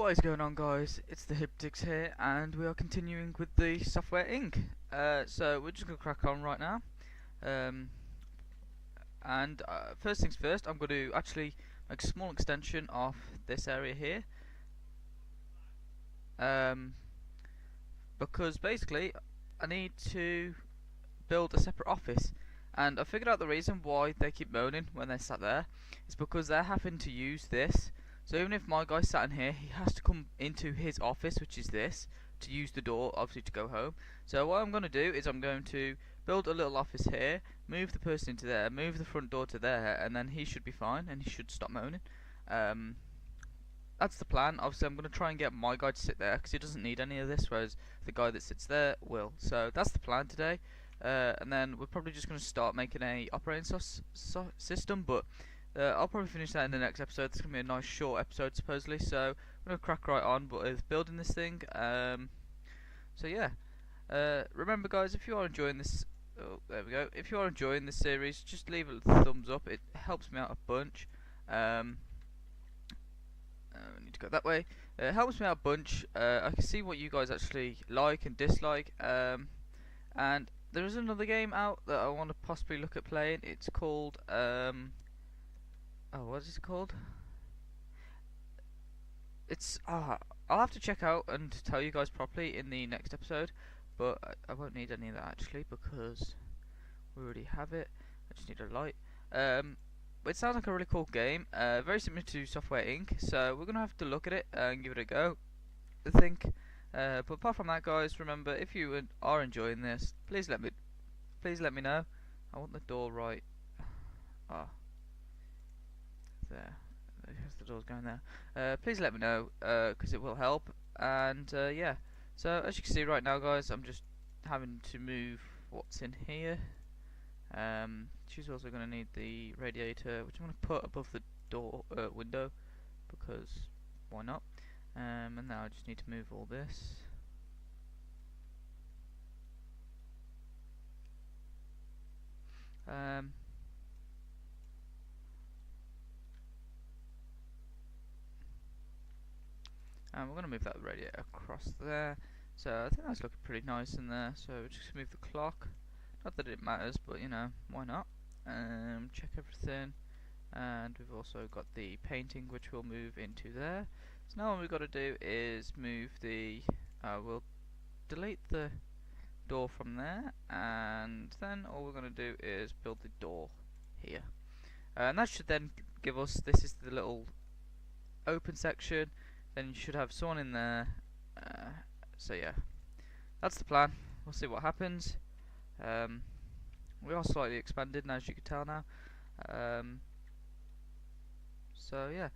What is going on, guys? It's the Hyptix here, and we are continuing with the Software Inc. So we're just going to crack on right now. First things first, I'm going to actually make a small extension of this area here. Because basically, I need to build a separate office. And I figured out the reason why they keep moaning when they're sat there. It's because they're having to use this. So even if my guy's sat in here, he has to come into his office, which is this, to use the door, obviously, to go home. So what I'm going to do is I'm going to build a little office here, move the person into there, move the front door to there, and then he should be fine, and he should stop moaning. That's the plan. Obviously, I'm going to try and get my guy to sit there, because he doesn't need any of this, whereas the guy that sits there will. So that's the plan today. And then we're probably just going to start making a operating system, but I'll probably finish that in the next episode. It's going to be a nice short episode supposedly, so I'm going to crack right on with building this thing. So yeah, remember guys, if you are enjoying this, there we go, if you are enjoying this series, just leave a thumbs up. It helps me out a bunch. We need to go that way. It helps me out a bunch. I can see what you guys actually like and dislike. And there is another game out that I want to possibly look at playing. It's called what is it called? It's I'll have to check out and tell you guys properly in the next episode, but I won't need any of that actually because we already have it. I just need a light. It sounds like a really cool game, very similar to Software Inc. So we're gonna have to look at it and give it a go, I think. But apart from that, guys, remember, if you are enjoying this, please let me know. I want the door right. There. The door's going there. Please let me know, because it will help. And yeah. So as you can see right now, guys, I'm just having to move what's in here. She's also going to need the radiator, which I'm going to put above the door window, because why not? And now I just need to move all this. And we're going to move that radiator across there. So I think that's looking pretty nice in there. So we're just going to move the clock. Not that it matters, but you know, why not? Check everything. And we've also got the painting, which we'll move into there. So now what we've got to do is move the we'll delete the door from there, and then all we're going to do is build the door here. And that should then give us, this is the little open section. Then you should have someone in there. So yeah, that's the plan. We'll see what happens. We are slightly expanded, as you can tell now. So yeah,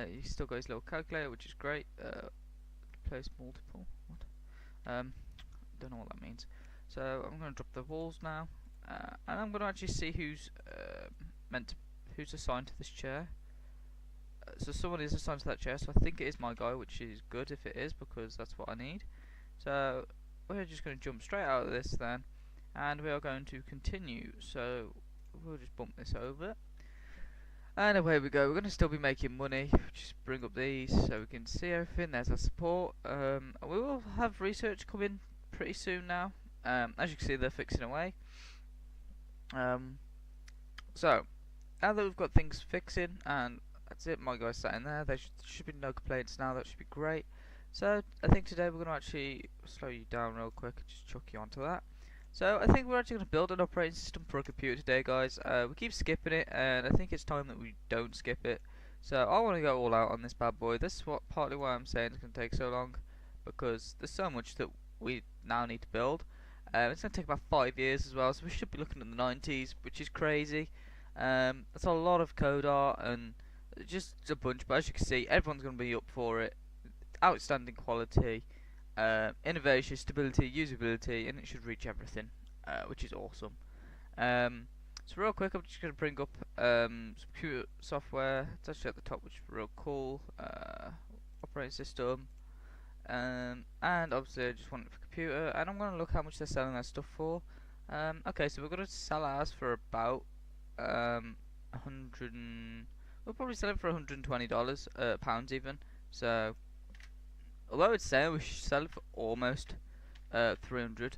he's still got his little calculator, which is great. Place multiple. What? Don't know what that means. So I'm going to drop the walls now, and I'm going to actually see who's who's assigned to this chair. So someone is assigned to that chair, so I think it is my guy, which is good if it is, because that's what I need. So we're just going to jump straight out of this then, and we are going to continue. So we'll just bump this over, and away we go. We're going to still be making money. Just bring up these so we can see everything. There's our support. We will have research coming pretty soon now. As you can see, they're fixing away. So now that we've got things fixing, and that's it, my guy's sat in there. There should be no complaints now. That should be great. So I think today we're going to actually slow you down real quick and just chuck you onto that. So I think we're actually going to build an operating system for a computer today, guys. We keep skipping it, and I think it's time that we don't skip it. So I want to go all out on this bad boy. This is partly why I'm saying it's going to take so long, because there's so much that we now need to build. It's going to take about 5 years as well, so we should be looking at the 90s, which is crazy. That's a lot of code art and just a bunch, but as you can see, everyone's going to be up for it. Outstanding quality, innovation, stability, usability, and it should reach everything, which is awesome. So real quick, I'm just going to bring up some computer software. It's actually at the top, which is real cool. Operating system, and obviously I just want it for computer, and I'm going to look how much they're selling that stuff for. Okay, so we're going to sell ours for about 100. We'll probably sell it for $120, pounds even. So although it's saying we should sell it for almost £300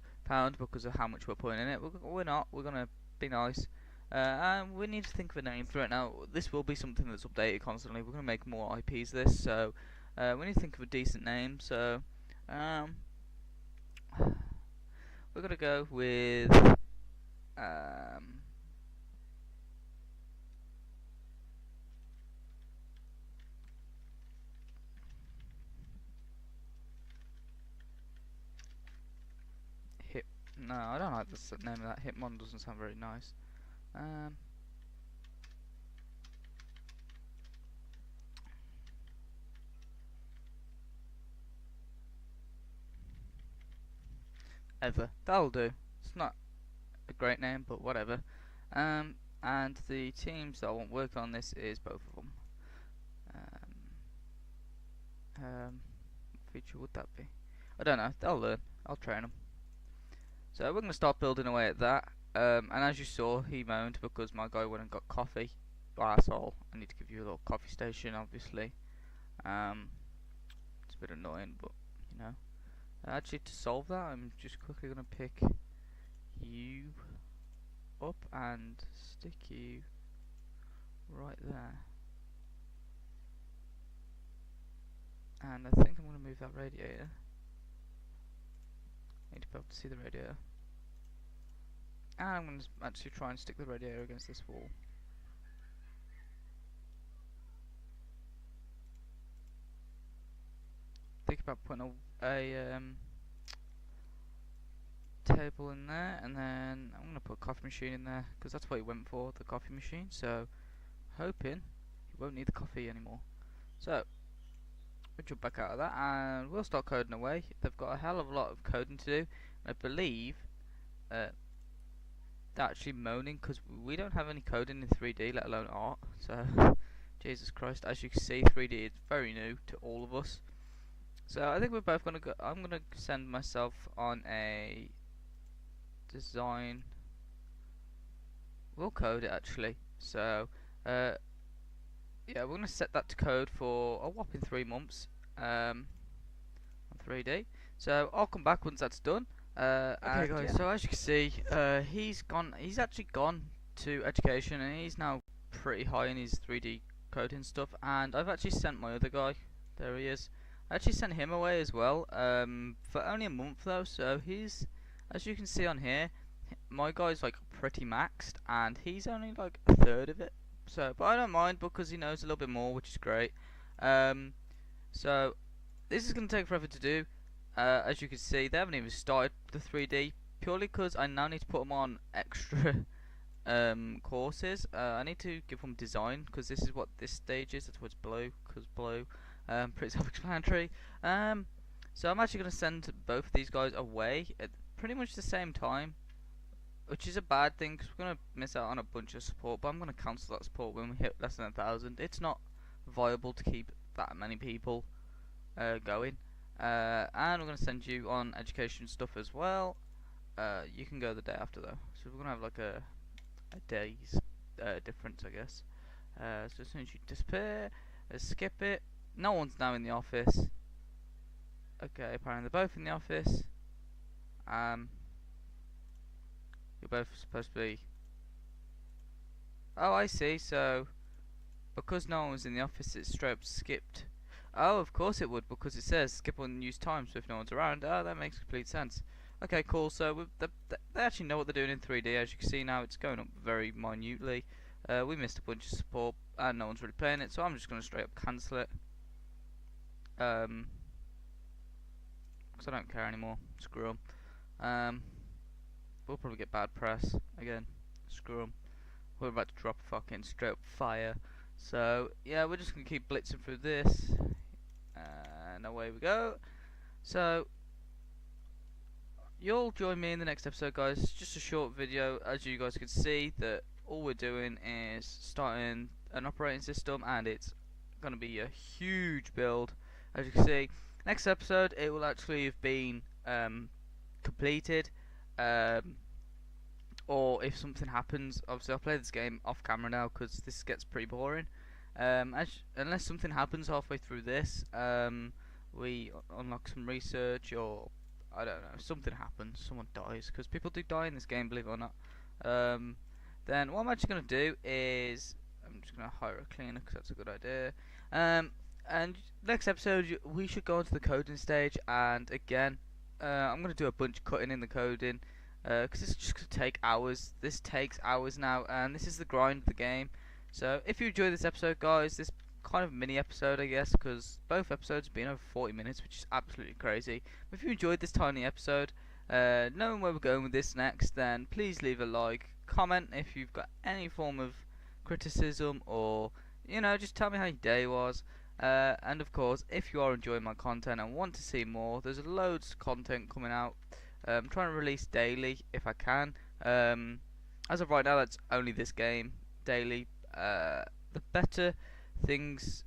because of how much we're putting in it, we're not. We're gonna be nice. And we need to think of a name for it now. This will be something that's updated constantly. We're gonna make more IPs this, so we need to think of a decent name. So we're gonna go with Hip. No, I don't like the name of that. Hitmon doesn't sound very nice. Ever. That'll do. It's not a great name, but whatever. And the teams that I want working on this is both of them. What feature would that be? I don't know. They'll learn. I'll train them. So we're going to start building away at that. And as you saw, he moaned because my guy went and got coffee. Asshole. I need to give you a little coffee station, obviously. It's a bit annoying, but you know. Actually, to solve that, I'm just quickly going to pick you up and stick you right there. And I think I'm going to move that radiator. I need to be able to see the radiator. And I'm going to actually try and stick the radiator against this wall. Think about putting a table in there, and then I'm going to put a coffee machine in there because that's what he went for, the coffee machine. So hoping he won't need the coffee anymore. So we'll jump back out of that and we'll start coding away. They've got a hell of a lot of coding to do. I believe they're actually moaning because we don't have any coding in 3D, let alone art. So Jesus Christ, as you can see, 3D is very new to all of us. So I think we're both gonna go. I'm gonna send myself on a design. We'll code it actually. So yeah, we're gonna set that to code for a whopping 3 months on 3D. So I'll come back once that's done. Okay, guys. Yeah. So as you can see, he's gone. He's actually gone to education, and he's now pretty high in his 3D coding stuff. And I've actually sent my other guy. There he is. I actually sent him away as well, for only a month though, so he's, as you can see on here, my guy's like pretty maxed, and he's only like a third of it, so, but I don't mind because he knows a little bit more, which is great. So, this is going to take forever to do. As you can see, they haven't even started the 3D, purely because I now need to put them on extra courses. I need to give them design, because this is what this stage is, that's what's blue, because blue. Pretty self-explanatory. So I'm actually going to send both of these guys away at pretty much the same time, which is a bad thing because we're going to miss out on a bunch of support, but I'm going to cancel that support when we hit less than 1,000. It's not viable to keep that many people going. And we're going to send you on education stuff as well. You can go the day after though, so we're going to have like a day's difference, I guess. So as soon as you disappear, skip it. No one's now in the office. Okay, apparently they're both in the office. You're both supposed to be. Oh, I see. So because no one was in the office, it's straight up skipped. Oh, of course it would, because it says skip unused time. So if no one's around, oh, that makes complete sense. Okay, cool. So they actually know what they're doing in 3D. As you can see now, it's going up very minutely. We missed a bunch of support, and no one's really playing it. So I'm just going to straight up cancel it. Because I don't care anymore. Screw them. We'll probably get bad press again. Screw them. We're about to drop fucking straight up fire. So yeah, we're just gonna keep blitzing through this, and away we go. So you'll join me in the next episode, guys. It's just a short video, as you guys can see that all we're doing is starting an operating system, and it's gonna be a huge build. As you can see, next episode it will actually have been completed, or if something happens, obviously I'll play this game off camera now because this gets pretty boring. Unless something happens halfway through this, we unlock some research, or I don't know, something happens, someone dies, because people do die in this game, believe it or not. Then what I'm actually going to do is I'm just going to hire a cleaner because that's a good idea. And next episode we should go into the coding stage, and again I'm going to do a bunch of cutting in the coding because it's just going to take hours. This takes hours now, and this is the grind of the game. So if you enjoyed this episode, guys, this kind of mini episode, I guess, because both episodes have been over 40 minutes, which is absolutely crazy. But if you enjoyed this tiny episode, knowing where we're going with this next, then please leave a like, comment if you've got any form of criticism, or just tell me how your day was. And of course, if you are enjoying my content and want to see more, there's loads of content coming out. I'm trying to release daily if I can. As of right now, that's only this game daily. The better things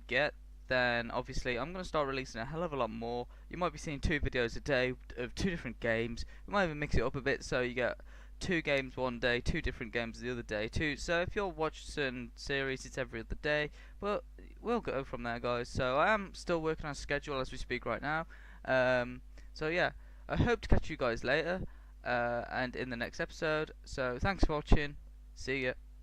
get, then obviously I'm going to start releasing a hell of a lot more. You might be seeing 2 videos a day of 2 different games. We might even mix it up a bit, so you get 2 games one day, 2 different games the other day too. So if you'll watch certain series, it's every other day. Well, we'll go from there, guys. So I am still working on a schedule as we speak right now. So yeah, I hope to catch you guys later and in the next episode. So thanks for watching. See ya.